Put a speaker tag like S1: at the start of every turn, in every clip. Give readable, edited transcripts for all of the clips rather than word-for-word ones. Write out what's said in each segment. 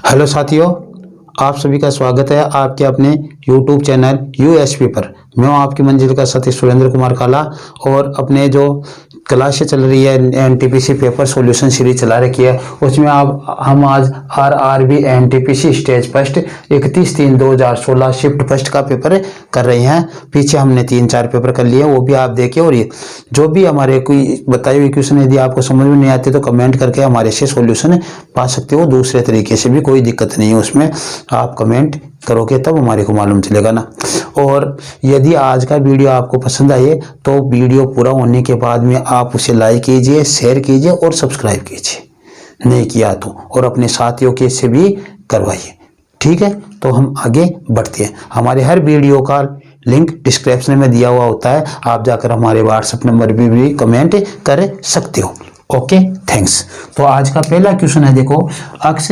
S1: Hello साथियों, आप सभी का स्वागत है आपके अपने YouTube चैनल USP पर। मैं हूं आपकी मंजिल का साथी सुरेंद्र कुमार काला और अपने जो क्लासें चल रही है NTPC पेपर सॉल्यूशन सीरीज चला रखी है उसमें हम आज RRB NTPC stage first 31/3/2016 shift first का पेपर कर रहे हैं। पीछे हमने 3-4 पेपर कर लिए, वो भी आप देखिए। और ये जो भी हमारे कोई बताई हुई क्वेश्चन यदि आपको समझ में नहीं आते तो कमेंट करके हमारे से सॉल्यूशन पा सकते हो। दूसरे तरीके से भी कोई दिक्कत नहीं है, उसमें आप कमेंट करोगे तब हमारे को मालूम चलेगा ना। और यदि आज का वीडियो आपको पसंद आए तो वीडियो पूरा होने के बाद में आप उसे लाइक कीजिए, शेयर कीजिए और सब्सक्राइब कीजिए नहीं किया तो, और अपने साथियों के से भी करवाइए। ठीक है, तो हम आगे बढ़ते हैं। हमारे हर वीडियो का लिंक डिस्क्रिप्शन में दिया हुआ होता है, आप जाकर हमारे व्हाट्सएप नंबर पर भी कमेंट कर सकते हो। Okay, thanks. तो आज का पहला क्वेश्चन है, देखो, x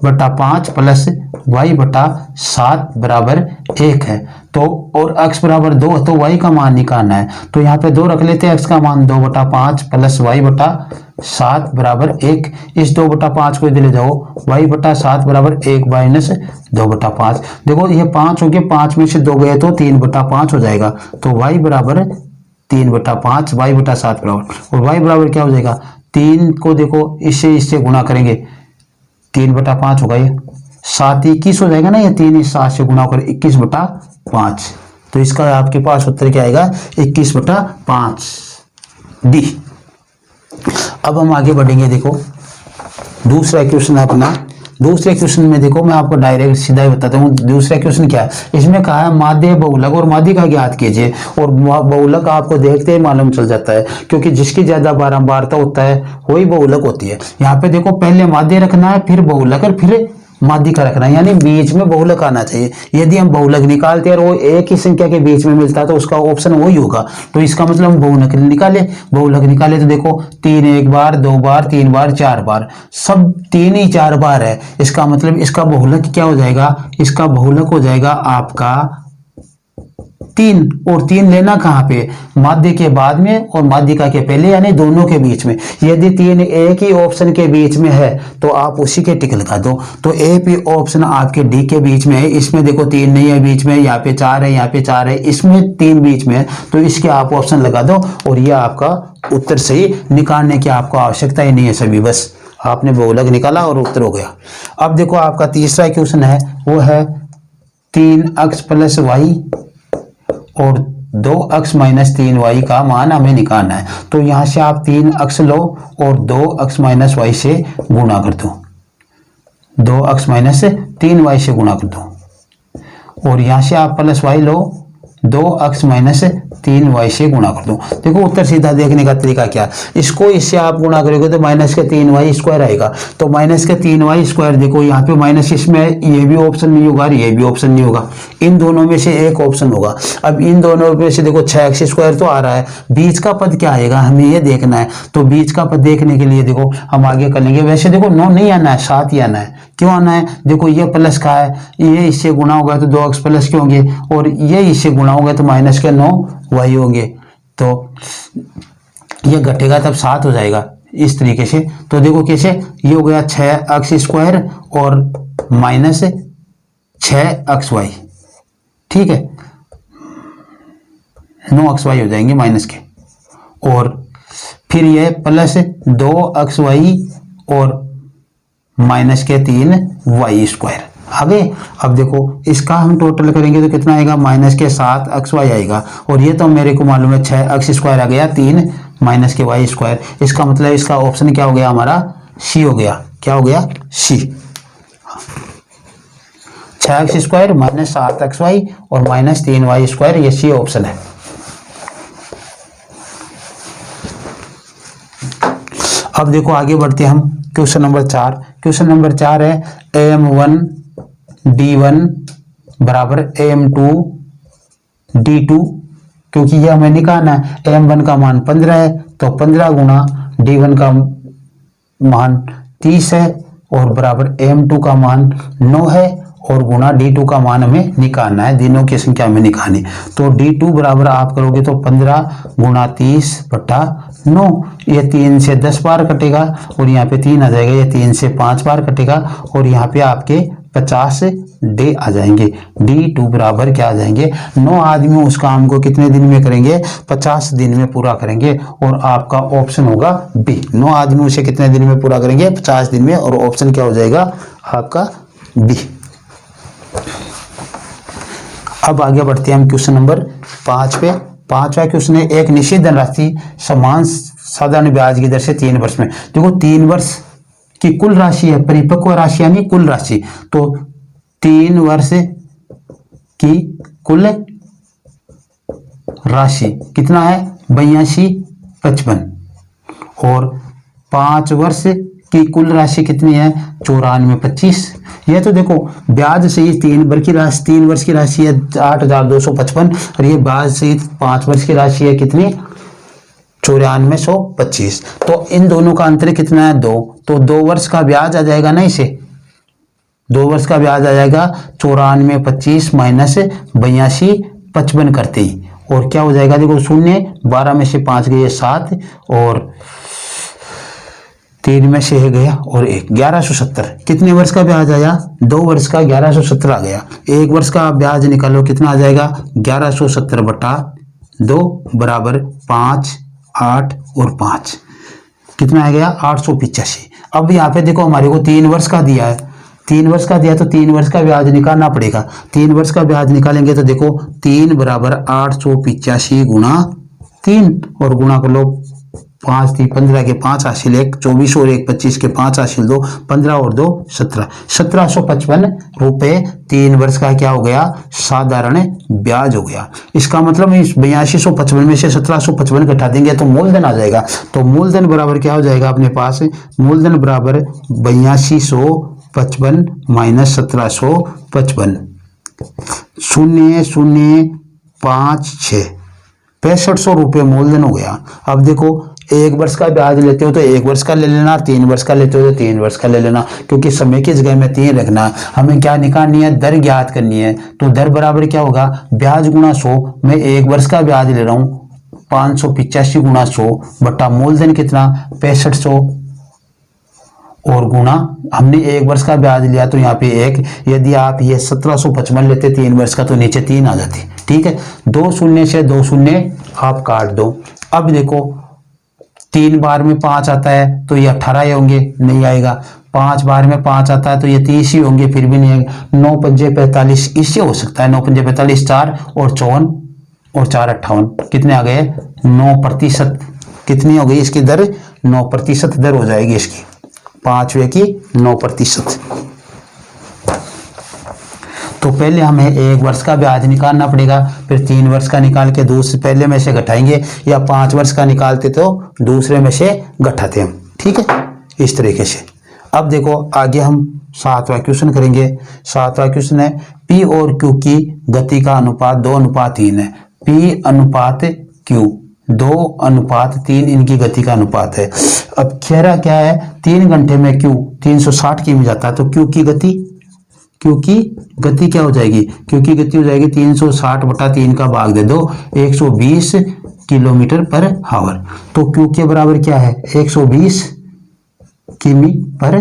S1: बटा 5 प्लस y बटा 7 बराबर 1 है। तो और x बराबर 2 तो y का मान निकालना है। तो यहाँ पे 2 रख लेते हैं, x का मान 2 बटा 5 प्लस y बटा 7 बराबर 1। इस 2 बटा 5 को इधर ले जाओ, y बटा 7 बराबर 1 माइनस 2 बटा 5। देखो ये 5 हो गया, 5 में से 2 गए तो 3 बटा 5 हो जाएगा। तो y बराबर 3 बटा 5, y बटा 7 बराबर, और y बराबर क्या हो जाएगा, 3 को देखो इससे गुणा करेंगे, 3 बटा 5 होगा, ये 7 21 हो जाएगा ना, ये 3 इस 7 से गुणा होकर 21 बटा 5। तो इसका आपके पास उत्तर क्या आएगा, 21 बटा 5 डी। अब हम आगे बढ़ेंगे। देखो दूसरा क्वेश्चन है अपना। दूसरे क्वेश्चन में देखो, मैं आपको डायरेक्ट सीधा ही बताता हूँ। दूसरा क्वेश्चन क्या है, इसमें कहा है माध्य बहुलक और माध्यिका ज्ञात कीजिए। और बहुलक आपको देखते ही मालूम चल जाता है, क्योंकि जिसकी ज्यादा बारंबारता होता है वही बहुलक होती है। यहाँ पे देखो पहले माध्य रखना है, फिर बहुलक और फिर माध्यिका रखना है, यानी बीच में बहुलक आना चाहिए। यदि हम बहुलक निकालते हैं और वो एक ही संख्या के बीच में मिलता है तो उसका ऑप्शन वही होगा। तो इसका मतलब हम बहुलक निकाले। बहुलक निकाले तो देखो 3 1 बार, 2 बार, 3 बार, 4 बार, सब 3 ही 4 बार है। इसका मतलब इसका बहुलक क्या हो जाएगा, इसका बहुलक हो जाएगा आपका 3। और 3 लेना कहाँ पे, माध्य के बाद में और माध्यिका के पहले, यानी दोनों के बीच में। यदि 3 एक ही ऑप्शन के बीच में है तो आप उसी के टिक लगा दो। तो ए पे ऑप्शन आपके डी के बीच में है, इसमें देखो 3 नहीं है बीच में, यहाँ पे 4 है, यहाँ पे 4 है, इसमें 3 बीच में है, तो इसके आप ऑप्शन लगा दो और ये आपका उत्तर सही। निकालने की आपको आवश्यकता ही नहीं है, सभी बस आपने बहुलक निकाला और उत्तर हो गया। अब देखो आपका तीसरा क्वेश्चन है, वो है 3x प्लस वाई और 2x माइनस 3y का मान हमें निकालना है। तो यहां से आप 3x लो और 2x माइनस y से गुणा कर दो, 2x माइनस 3y से गुणा कर दो। और यहां से आप प्लस y लो, 2x माइनस 3y से गुणा कर दो। देखो उत्तर सीधा देखने का तरीका क्या, इसको इससे आप गुणा करोगे तो माइनस के 3y स्क्वायर आएगा। तो माइनस के 3y स्क्वायर, देखो यहाँ पे माइनस, इसमें ये भी ऑप्शन नहीं होगा, ये भी ऑप्शन नहीं होगा, इन दोनों में से एक ऑप्शन होगा। अब इन दोनों में से देखो 6x स्क्वायर तो आ रहा है, बीच का पद क्या आएगा हमें ये देखना है। तो बीच का पद देखने के लिए देखो हम आगे कर लेंगे। वैसे देखो 9 नहीं आना है, 7 ही आना है। क्यों आना है, देखो ये प्लस का है, ये इससे गुणा होगा तो 2x प्लस के होंगे, और ये इससे गुणा होगा तो माइनस के 9y होंगे। तो ये घटेगा तब 7 हो जाएगा इस तरीके से। तो देखो कैसे, ये हो गया 6x स्क्वायर और माइनस 6xy, ठीक है, 9xy हो जाएंगे माइनस के, और फिर ये प्लस 2xy और माइनस के 3y स्क्वायर आ गए। अब देखो इसका हम टोटल करेंगे तो कितना आएगा, माइनस के 7xy आएगा, और ये तो मेरे को मालूम है 6x स्क्वायर आ गया, 3 माइनस के y स्क्वायर। इसका मतलब इसका ऑप्शन क्या हो गया हमारा, सी हो गया। क्या हो गया, सी। 6x स्क्वायर माइनस 7xy और माइनस 3y स्क्वायर, ये सी ऑप्शन है। अब देखो आगे बढ़ते हैं हम क्वेश्चन नंबर 4। क्वेश्चन नंबर 4 है am1 d1 बराबर am2 d2। क्योंकि ये हमें निकालना है, am1 का मान 15 है तो 15 गुना d1 का मान 30 है और बराबर am2 का मान 9 है और गुना d2 का मान हमें निकालना है, दिनों की संख्या हमें निकालनी। तो d2 बराबर आप करोगे तो 15 गुना 30 बटा 9, ये 3 से 10 बार कटेगा और यहाँ पे 3 आ जाएगा, ये 3 से 5 बार कटेगा और यहाँ पे आपके 50 डे आ जाएंगे। D2 बराबर क्या आ जाएंगे, 9 आदमी उस काम को कितने दिन में करेंगे, 50 दिन में पूरा करेंगे और आपका ऑप्शन होगा बी। 9 आदमी उसे कितने दिन में पूरा करेंगे, 50 दिन में, और ऑप्शन क्या हो जाएगा आपका बी। अब आगे बढ़ते हैं हम क्वेश्चन नंबर 5 पे। 5वां क्वेश्चन है, एक निश्चित धनराशि समान साधारण ब्याज की दर से 3 वर्ष में। देखो 3 वर्ष की कुल राशि है, परिपक्व राशि यानी कुल राशि, तो 3 वर्ष की कुल राशि कितना है 8255 और 5 वर्ष की कुल राशि कितनी है 9425। यह तो देखो ब्याज सहित 3 वर्ष की राशि है 8255 और ये ब्याज सहित 5 वर्ष की राशि है कितनी 9425। तो इन दोनों का अंतर कितना है 2, तो 2 वर्ष का ब्याज आ जाएगा ना, इसे 2 वर्ष का ब्याज आ जाएगा 9425 माइनस 8255 करते ही, और क्या हो जाएगा देखो 0, 12 में से 5 गए 7 और 3 में से गया और 1, 1170। कितने वर्ष का ब्याज आया 2 वर्ष का 1170 आ गया। 1 वर्ष का ब्याज निकालो कितना आ जाएगा 1170 बटा 2 बराबर 5, 8 और 5 कितना आ गया 885। अब यहाँ पे देखो हमारे को 3 वर्ष का दिया है, 3 वर्ष का दिया तो 3 वर्ष का ब्याज निकालना पड़ेगा। 3 वर्ष का ब्याज निकालेंगे तो देखो 3 बराबर 885 गुणा 3 और गुणा कर लो 5 3 15 के 5 हासिल 1, 24 और 1 25 के 5 हासिल 2, 15 और 2 17, 1755 रुपए 3 वर्ष का क्या हो गया साधारण ब्याज हो गया। इसका मतलब इस 8255 में से 1755 घटा देंगे तो मूलधन आ जाएगा। तो मूलधन बराबर क्या हो जाएगा अपने पास, मूलधन बराबर 8255 माइनस 1755 0056 6500 रुपये मूलधन हो गया। अब देखो 1 वर्ष का ब्याज लेते हो तो 1 वर्ष का ले लेना, 3 वर्ष का लेते हो तो 3 वर्ष का ले लेना, क्योंकि समय की जगह में 3 रखना। हमें क्या निकालनी है दर ज्ञात करनी है, तो दर बराबर क्या होगा ब्याज गुणा 100। मैं 1 वर्ष का ब्याज ले रहा हूँ 585 गुणा 100 बटा मूलधन कितना 6500 और गुणा हमने 1 वर्ष का ब्याज लिया तो यहाँ पे 1, यदि आप ये 1755 लेते 3 वर्ष का तो नीचे 3 आ जाती। ठीक है, 2 शून्य से 2 शून्य आप काट दो। अब देखो 3 बार में 5 आता है तो ये 18 होंगे, नहीं आएगा। 5 बार में 5 आता है तो ये 30 ही होंगे, फिर भी नहीं आएगा। 9 पंजे 45 इससे हो सकता है, 9 पंजे 45 4 और 54 और 4 58 कितने आ गए 9%। कितनी हो गई इसकी दर 9% दर हो जाएगी इसकी, 5वें की 9%। तो पहले हमें 1 वर्ष का ब्याज निकालना पड़ेगा, फिर 3 वर्ष का निकाल के दूसरे पहले में से घटाएंगे, या 5 वर्ष का निकालते तो दूसरे में से घटाते हम। ठीक है, इस तरीके से। अब देखो आगे हम 7वां क्वेश्चन करेंगे। 7वां क्वेश्चन है P और Q की गति का अनुपात 2:3 है। P अनुपात Q 2:3 इनकी गति का अनुपात है। अब कह रहा क्या है 3 घंटे में Q 360 किमी जाता है, तो Q की गति क्या हो जाएगी, Q की गति हो जाएगी 360 बटा 3 का भाग दे दो 120 किलोमीटर पर आवर। तो Q के बराबर क्या है 120 किमी पर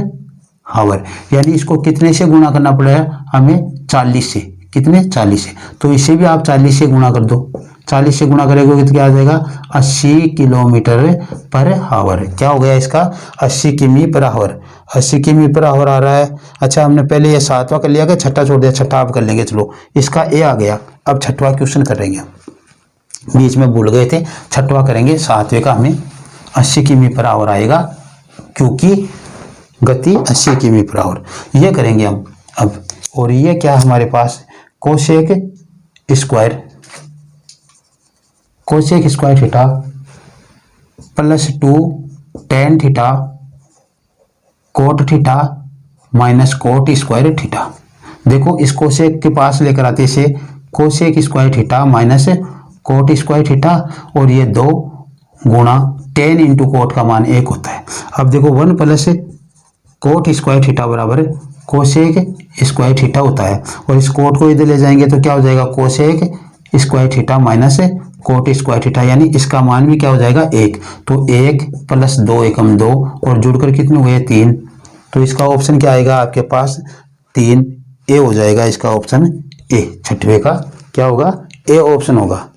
S1: आवर, यानी इसको कितने से गुणा करना पड़ेगा हमें 40 से। कितने 40 से, तो इसे भी आप 40 से गुणा कर दो। 40 से गुणा करेंगे तो क्या आ जाएगा 80 किलोमीटर पर आवर। क्या हो गया इसका 80 किमी पर आवर, 80 किमी पर आवर आ रहा है। अच्छा हमने पहले ये 7वां कर लिया, कि छठा छोड़ दिया, छठा आप कर लेंगे। चलो इसका ए आ गया। अब 6वां क्वेश्चन करेंगे, बीच में भूल गए थे, 6वां करेंगे। 7वें का हमें 80 किमी पर आवर आएगा, क्योंकि गति 80 किमी पर आवर। ये करेंगे हम अब। और ये क्या हमारे पास cosec square theta plus 2 tan theta cot theta minus cot square theta. देखो इस कोसेक के पास लेकर आते इसे, cosec square theta minus cot square theta, और ये 2 गुणा tan इंटू कोट का मान 1 होता है। अब देखो 1 प्लस कोट स्क्वायर थीटा बराबर कोसेक स्क्वायर थीटा होता है, और इस कोट को इधर ले जाएंगे तो क्या हो जाएगा cosec square theta minus cot square theta, यानी इसका मान भी क्या हो जाएगा 1। तो 1 + 2 एकम 2 और जुड़कर कितने हुए 3। तो इसका ऑप्शन क्या आएगा आपके पास 3 ए हो जाएगा, इसका ऑप्शन ए। छठवें का क्या होगा ए ऑप्शन होगा,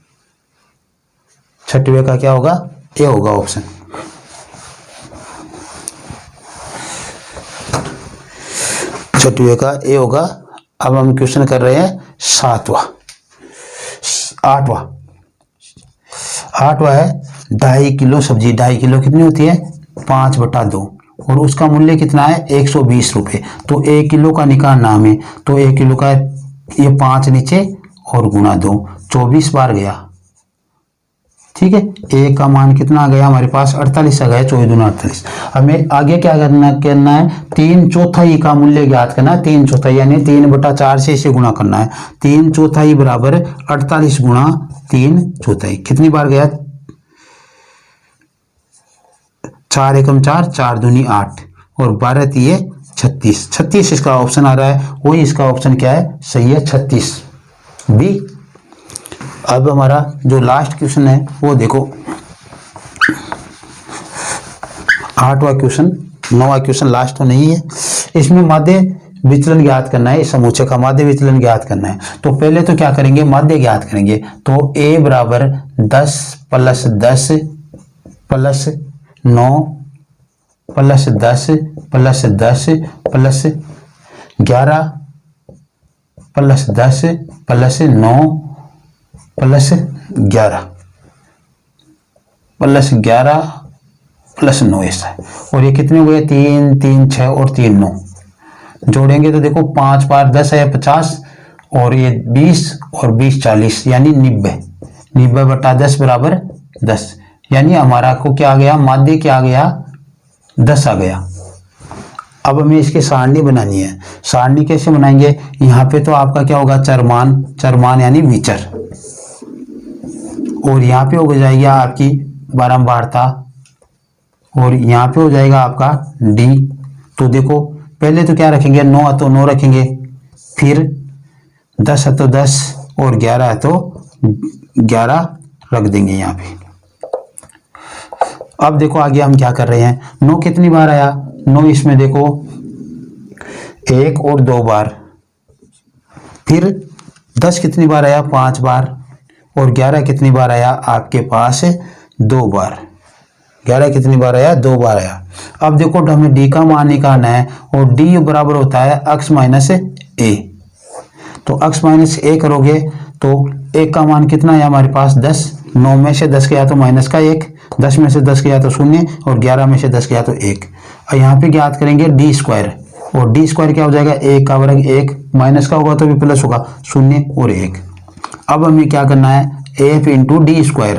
S1: छठवें का क्या होगा ए होगा ऑप्शन। छठवें का ए होगा। अब हम क्वेश्चन कर रहे हैं आठवां है 2.5 किलो सब्जी, 2.5 किलो कितनी होती है 5/2 और उसका मूल्य कितना है 120 रुपये। तो 1 किलो का निकालना हमें, तो 1 किलो का ये 5 नीचे और गुणा 2, 24 बार गया, ठीक है। एक का मान कितना आ गया हमारे पास 48 आ गया, 24 दूना 48। हमें आगे क्या करना है 3/4 का मूल्य ज्ञात करना है। 3/4 यानी 3/4 से इसे गुणा करना है। 3/4 बराबर 48 गुणा 3/4 कितनी बार गया 4 एकम 4, 4 दूनी 8 और 12 तिये 36। 36 इसका ऑप्शन आ रहा है, वही इसका ऑप्शन क्या है सही है 36 बी। अब हमारा जो लास्ट क्वेश्चन है वो देखो 8वां क्वेश्चन, 9वां क्वेश्चन लास्ट तो नहीं है। इसमें माध्य विचलन ज्ञात करना है, इस समूचे का माध्य विचलन ज्ञात करना है। तो पहले तो क्या करेंगे माध्य ज्ञात करेंगे। तो a बराबर 10 + 10 + 9 + 10 + 10 + 11 + 10 + 9 + 11 + 9 ऐसा है। और ये कितने हुए 3 3 6 और 3 9 जोड़ेंगे तो देखो 5 बार 10 है 50 और ये 20 और 20 40 यानी 90। 90/10 बराबर 10, यानी हमारा को क्या आ गया माध्य क्या आ गया 10 आ गया। अब हमें इसकी सारणी बनानी है। सारणी कैसे बनाएंगे, यहाँ पे तो आपका क्या होगा चरमान यानी विचर, और यहाँ पे हो जाएगी आपकी बारंबारता और यहाँ पे हो जाएगा आपका डी। तो देखो पहले तो क्या रखेंगे 9 है तो 9 रखेंगे, फिर 10 है तो 10 और 11 है तो 11 रख देंगे यहाँ पे। अब देखो आगे हम क्या कर रहे हैं, 9 कितनी बार आया 9 इसमें देखो 1 और 2 बार, फिर 10 कितनी बार आया 5 बार और 11 कितनी बार आया आपके पास 2 बार। 11 कितनी बार आया 2 बार आया। अब देखो हमें डी का मान निकालना है और डी बराबर होता है x - a। तो x - a करोगे तो 1 का मान कितना है हमारे पास 10, 9 में से 10 गया तो माइनस का 1, 10 में से 10 गया तो 0 और 11 में से 10 गया तो 1। और यहाँ पे ज्ञात करेंगे डी स्क्वायर, और डी स्क्वायर क्या हो जाएगा 1 का वर्ग 1 माइनस का होगा तो भी प्लस होगा 0 और 1। अब हमें क्या करना है f × डी स्क्वायर।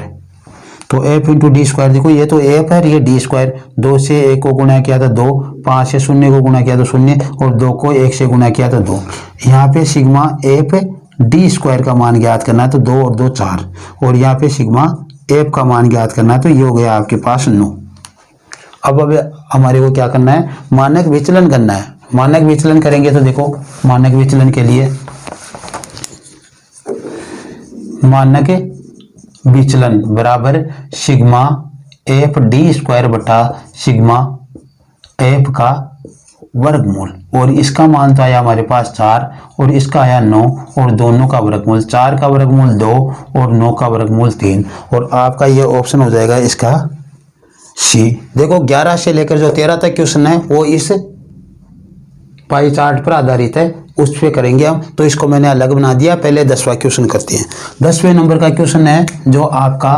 S1: तो f × डी स्क्वायर देखो ये तो f है ये डी स्क्वायर, 2 से 1 को गुणा किया था 2, 5 से 0 को गुणा किया तो 0 और 2 को 1 से गुणा किया तो 2। यहाँ पे सिग्मा f डी स्क्वायर का मान ज्ञात करना है तो 2 और 2 4, और यहाँ पे सिग्मा f का मान ज्ञात करना है तो ये हो गया आपके पास 9। अब हमारे को क्या करना है मानक विचलन करना है। मानक विचलन करेंगे तो देखो मानक विचलन के लिए मानक विचलन बराबर सिग्मा f डी स्क्वायर बटा सिग्मा f का वर्गमूल, और इसका मान तो आया हमारे पास 4 और इसका आया 9 और दोनों का वर्गमूल, 4 का वर्गमूल 2 और 9 का वर्गमूल 3, और आपका ये ऑप्शन हो जाएगा इसका सी। देखो 11 से लेकर जो 13 तक क्वेश्चन है वो इस पाई चार्ट पर आधारित है, उस पे करेंगे हम। तो इसको मैंने अलग बना दिया। पहले 10वां क्वेश्चन करते हैं। 10वें नंबर का क्वेश्चन है जो आपका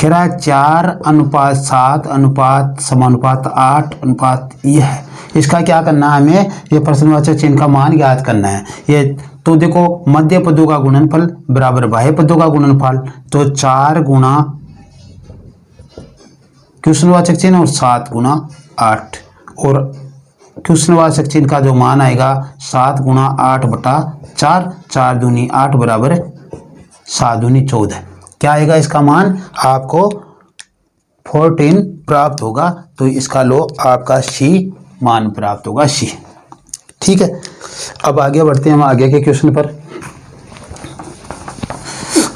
S1: कह रहा है 4:7:8 ये है। इसका क्या करना है हमें ये प्रश्नवाचक चिन्ह का मान ज्ञात करना है। ये तो देखो मध्य पदों का गुणनफल बराबर बाह्य पदों का गुणनफल, तो 4 गुणा क्वेश्चनवाचक चिन्ह और 7 गुणा 8, और क्वेश्चनवाचक चिन्ह का जो मान आएगा 7 गुणा 8/4, 4 दूनी 8 बराबर 7 दूनी 14। क्या आएगा इसका मान आपको 14 प्राप्त होगा। तो इसका लो आपका सी मान प्राप्त होगा सी। ठीक है, अब आगे बढ़ते हैं हम आगे के क्वेश्चन पर।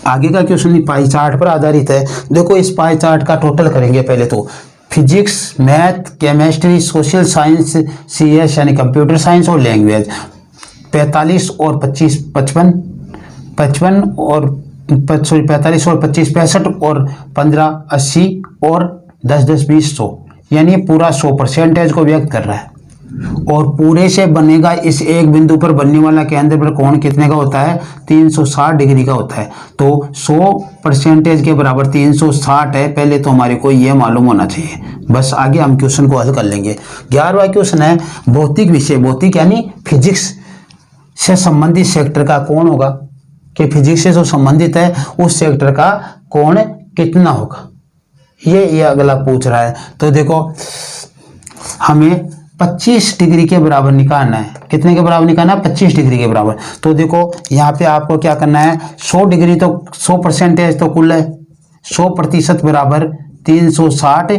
S1: आगे का क्वेश्चन पाई चार्ट पर आधारित है। देखो इस पाई चार्ट का टोटल करेंगे पहले तो। Physics, math, chemistry, social science, CS यानी कंप्यूटर साइंस और लैंग्वेज 45 और 25 55 55 और 45 और 25 65 और 15 80 और 10 10 20 100 यानी पूरा 100% को व्यक्त कर रहा है। और पूरे से बनेगा इस एक बिंदु पर बनने वाला केंद्र पर कोण कितने का होता है? 360 डिग्री का होता है। तो 100% के बराबर 360 है। पहले तो हमारे को ये मालूम होना चाहिए। बस आगे हम क्वेश्चन को हल कर लेंगे। 11वां क्वेश्चन है भौतिक विषय, भौतिक यानी फिजिक्स से संबंधित सेक्टर का कोण होगा कि फिजिक्स से जो संबंधित है उस सेक्टर का कोण कितना होगा, ये अगला पूछ रहा है। तो देखो हमें 25 डिग्री के बराबर निकालना है। कितने के बराबर निकालना है? 25 डिग्री के बराबर। तो देखो यहाँ पे आपको क्या करना है, 100 डिग्री तो 100% तो कुल है, 100% बराबर 360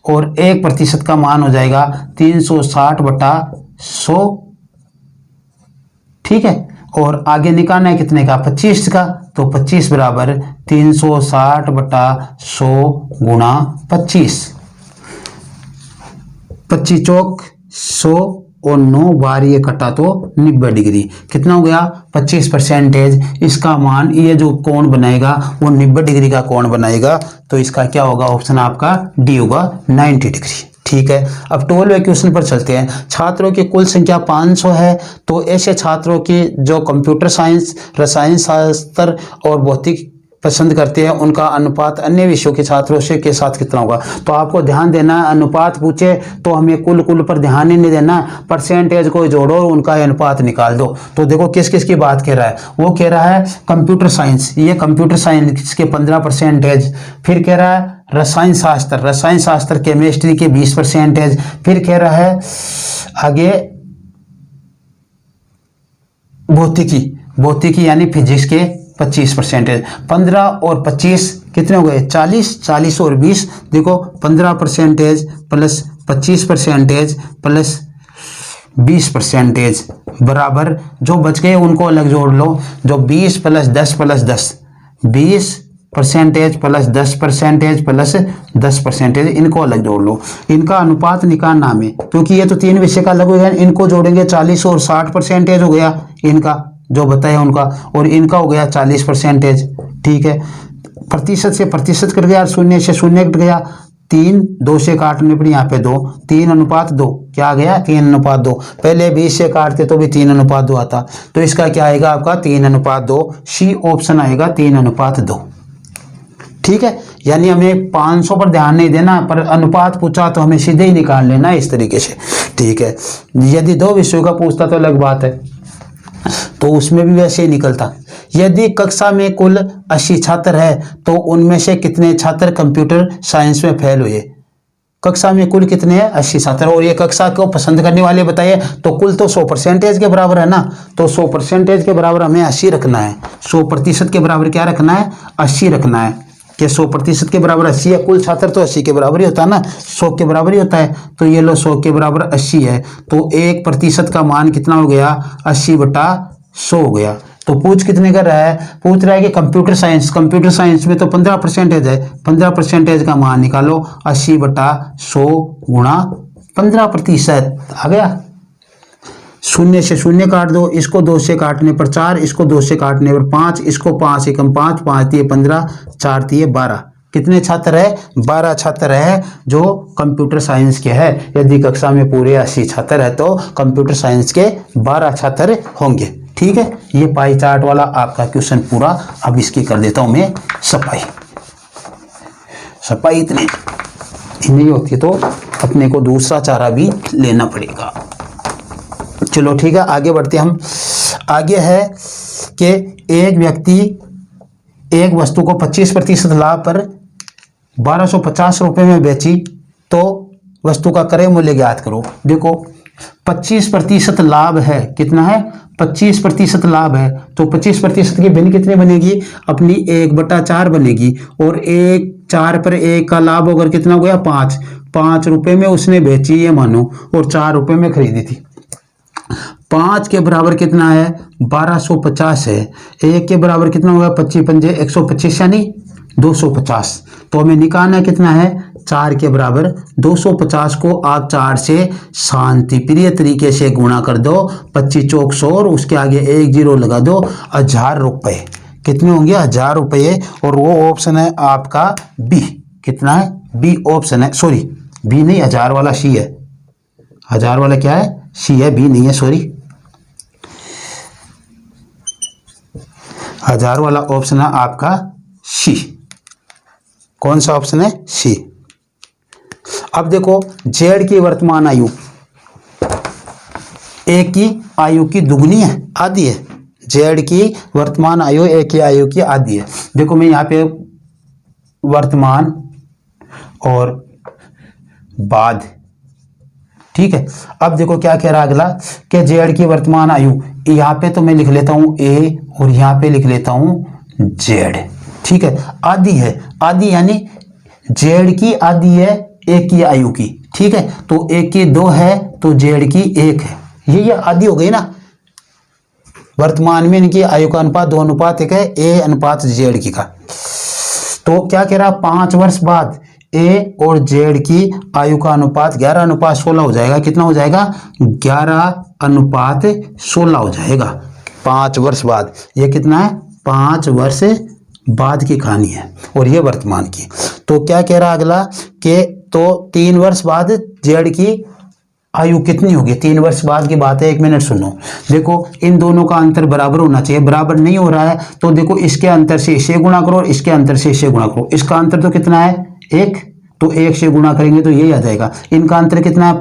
S1: और 1% का मान हो जाएगा 360 बटा 100, ठीक है। और आगे निकालना है कितने का? 25 का। तो 25 बराबर 360 बटा 100 गुणा 25, 25 चौक 100 और 9 बार ये कटा तो 90 डिग्री। कितना हो गया? 25%। इसका मान ये जो कोण बनाएगा वो 90 डिग्री का कोण बनाएगा। तो इसका क्या होगा? ऑप्शन आपका डी होगा 90 डिग्री। ठीक है। अब 12वें क्वेश्चन पर चलते हैं। छात्रों की कुल संख्या 500 है। तो ऐसे छात्रों की जो कंप्यूटर साइंस, रसायन शास्त्र और भौतिक पसंद करते हैं उनका अनुपात अन्य विषयों के छात्रों से के साथ कितना होगा? तो आपको ध्यान देना है, अनुपात पूछे तो हमें कुल पर ध्यान ही नहीं देना, परसेंटेज को जोड़ो और उनका अनुपात निकाल दो। तो देखो किस किस की बात कह रहा है। वो कह रहा है कंप्यूटर साइंस, ये कंप्यूटर साइंस के 15%। फिर कह रहा है रसायन शास्त्र, रसायन शास्त्र केमिस्ट्री के 20%। फिर कह रहा है आगे भौतिकी, भौतिकी यानी फिजिक्स के 25%। 15 और 25 कितने हो गए? 40, 40 और 20 देखो 15% प्लस 25% प्लस 20% बराबर जो बच गए उनको अलग जोड़ लो। जो 20 प्लस 10 प्लस 10, 20% प्लस 10% प्लस 10%, इनको अलग जोड़ लो। इनका अनुपात निकालना हमें, क्योंकि ये तो 3 विषय का अलग हो गया। इनको जोड़ेंगे 40 और 60% हो गया इनका जो बताया उनका, और इनका हो गया 40%। ठीक है। प्रतिशत से प्रतिशत कट गया, शून्य से शून्य कट गया, 3 2 से काटने पर यहाँ पे 2, 3:2 क्या आ गया? 3:2। पहले 20 से काटते तो भी 3:2 आता। तो इसका क्या आएगा आपका? 3:2। सी ऑप्शन आएगा 3:2। ठीक है। यानी हमें 500 पर ध्यान नहीं देना, पर अनुपात पूछा तो हमें सीधे ही निकाल लेना इस तरीके से। ठीक है। यदि 2 विषयों का पूछता तो अलग बात है, तो उसमें भी वैसे ही निकलता। यदि कक्षा में कुल 80 छात्र है तो उनमें से कितने छात्र कंप्यूटर साइंस में फेल हुए? कक्षा में कुल कितने हैं? 80 छात्र। और ये कक्षा को पसंद करने वाले बताइए। तो कुल तो 100% के बराबर है ना, तो 100% के बराबर हमें 80 रखना है। 100% के बराबर क्या रखना है? 80 रखना है कि 100% के बराबर 80 है। कुल छात्र तो 80 के बराबर ही होता है ना, 100 के बराबर ही होता है। तो ये लो 100 के बराबर 80 है। तो 1% का मान कितना हो गया? 80 बटा 100 हो गया। तो पूछ कितने कर रहा है? पूछ रहा है कि कंप्यूटर साइंस, कंप्यूटर साइंस में तो 15% है, 15% का मान निकालो। 80 बटा 100 गुणा 15% आ गया। शून्य से शून्य काट दो, इसको 2 से काटने पर 4, इसको 2 से काटने पर 5, इसको 5 एकम 5, 5 दिए 15, 4 दिए 12। कितने छात्र है? 12 छात्र है जो कंप्यूटर साइंस के है। यदि कक्षा में पूरे 80 छात्र है तो कंप्यूटर साइंस के 12 छात्र होंगे। ठीक है। ये पाई चार्ट वाला आपका क्वेश्चन पूरा। अब इसकी कर देता हूं मैं सफाई। सफाई इतनी नहीं होती तो अपने को दूसरा चारा भी लेना पड़ेगा। चलो ठीक है, आगे बढ़ते हम। आगे है कि एक व्यक्ति एक वस्तु को 25% लाभ पर 1250 रुपये में बेची तो वस्तु का क्रय मूल्य ज्ञात करो। देखो 25% लाभ है, कितना है? 25% लाभ है। तो 25% की भिन्न कितनी बनेगी? अपनी 1/4 बनेगी। और 4 पर 1 का लाभ अगर कितना हो गया? 5 रुपये में उसने बेची ये मानो, और 4 रुपये में खरीदी थी। 5 के बराबर कितना है 1250 है। 1 के बराबर कितना होगा 25 पंजे 125 यानी 250। तो हमें निकालना कितना है 4 के बराबर 250 को आप 4 से शांतिप्रिय तरीके से गुणा कर दो। 25 चौक 100 और उसके आगे 1 जीरो लगा दो। 1000 रुपये कितने होंगे 1000 रुपये। और वो ऑप्शन है आपका बी। कितना है बी ऑप्शन है, सॉरी बी नहीं 1000 वाला सी है। 1000 वाला क्या है सी है, बी नहीं है, सॉरी 1000 वाला ऑप्शन है आपका सी। कौन सा ऑप्शन है सी। अब देखो जेड की वर्तमान आयु ए की आयु की दुगनी है आधी है। जेड की वर्तमान आयु ए की आयु की आधी है। देखो मैं यहाँ पे वर्तमान और बाद, ठीक है। अब देखो क्या कह रहा है अगला कि जेड की वर्तमान आयु, यहाँ पे तो मैं लिख लेता हूं ए और यहाँ पे लिख लेता हूं जेड, ठीक है। आधी है, आधी यानी जेड की आधी है ए की आयु की, ठीक है। तो ए की 2 है तो जेड की 1 है, ये आधी हो गई ना। वर्तमान में इनकी आयु का अनुपात 2:1 है, ए अनुपात जेड की का। तो क्या कह रहा 5 वर्ष बाद ए और जेड की आयु का अनुपात 11:16 हो जाएगा। कितना हो जाएगा 11:16 हो जाएगा 5 वर्ष बाद। ये कितना है 5 वर्ष बाद की कहानी है और ये वर्तमान की। तो क्या कह रहा अगला कि तो 3 वर्ष बाद जेड की आयु कितनी होगी। 3 वर्ष बाद की बात है, 1 मिनट सुनो। देखो इन दोनों का अंतर बराबर होना चाहिए, बराबर नहीं हो रहा है तो देखो इसके अंतर से इसे गुणा करो और इसके अंतर से इसे गुणा करो। इसका अंतर तो कितना है 1, तो 1 से गुणा करेंगे तो यही आ जाएगा। इनका अंतर कितना है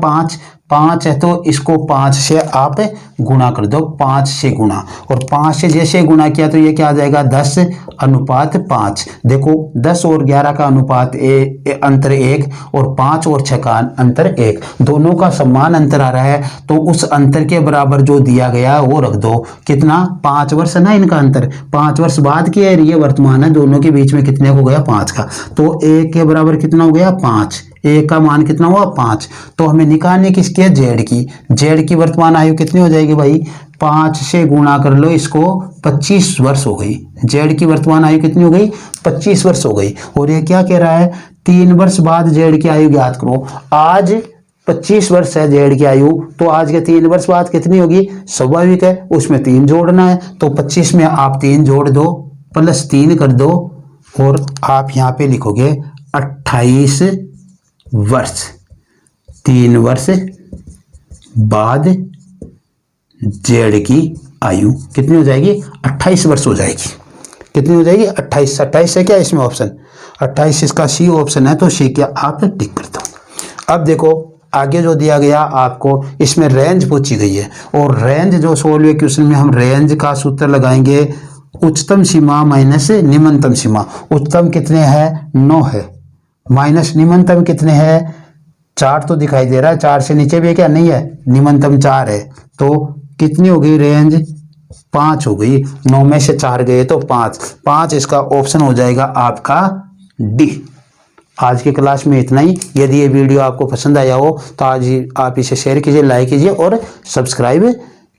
S1: 5 है तो इसको 5 से आप गुणा कर दो, 5 से गुणा। और 5 से जैसे गुणा किया तो ये क्या आ जाएगा 10:5। देखो 10 और 11 का अनुपात अंतर 1 और 5 और 6 का अंतर 1, दोनों का समान अंतर आ रहा है तो उस अंतर के बराबर जो दिया गया वो रख दो। कितना 5 वर्ष है ना इनका अंतर, 5 वर्ष बाद की है, ये वर्तमान है, दोनों के बीच में कितने हो गया 5 का। तो 1 के बराबर कितना हो गया 5, 1 का मान कितना हुआ 5। तो हमें निकालने किसकी है जेड की। जेड की वर्तमान आयु कितनी हो जाएगी भाई 5 से गुणा कर लो इसको, 25 वर्ष हो गई। जेड की वर्तमान आयु कितनी हो गई 25 वर्ष हो गई। और ये क्या कह रहा है 3 वर्ष बाद जेड की आयु ज्ञात करो। आज 25 वर्ष है जेड की आयु, तो आज के 3 वर्ष बाद कितनी होगी, स्वाभाविक है उसमें 3 जोड़ना है। तो 25 में आप 3 जोड़ दो प्लस 3 कर दो और आप यहाँ पे लिखोगे 28 वर्ष। 3 वर्ष बाद जेड की आयु कितनी हो जाएगी 28 वर्ष हो जाएगी। कितनी हो जाएगी 28। 28 है क्या इसमें ऑप्शन, 28 इसका सी ऑप्शन है तो सी क्या आप टिक कर दो। अब देखो आगे जो दिया गया आपको, इसमें रेंज पूछी गई है और रेंज जो सोल्व क्वेश्चन में हम रेंज का सूत्र लगाएंगे उच्चतम सीमा माइनस निम्नतम सीमा। उच्चतम कितने है 9 है, माइनस निम्नतम कितने हैं 4 तो दिखाई दे रहा है, 4 से नीचे भी है क्या, नहीं है, निम्नतम 4 है। तो कितनी हो गई रेंज 5 हो गई, 9 में से 4 गए तो 5 इसका ऑप्शन हो जाएगा आपका डी। आज की क्लास में इतना ही। यदि ये वीडियो आपको पसंद आया हो तो आज आप इसे शेयर कीजिए, लाइक कीजिए और सब्सक्राइब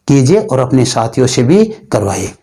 S1: कीजिए और अपने साथियों से भी करवाइए।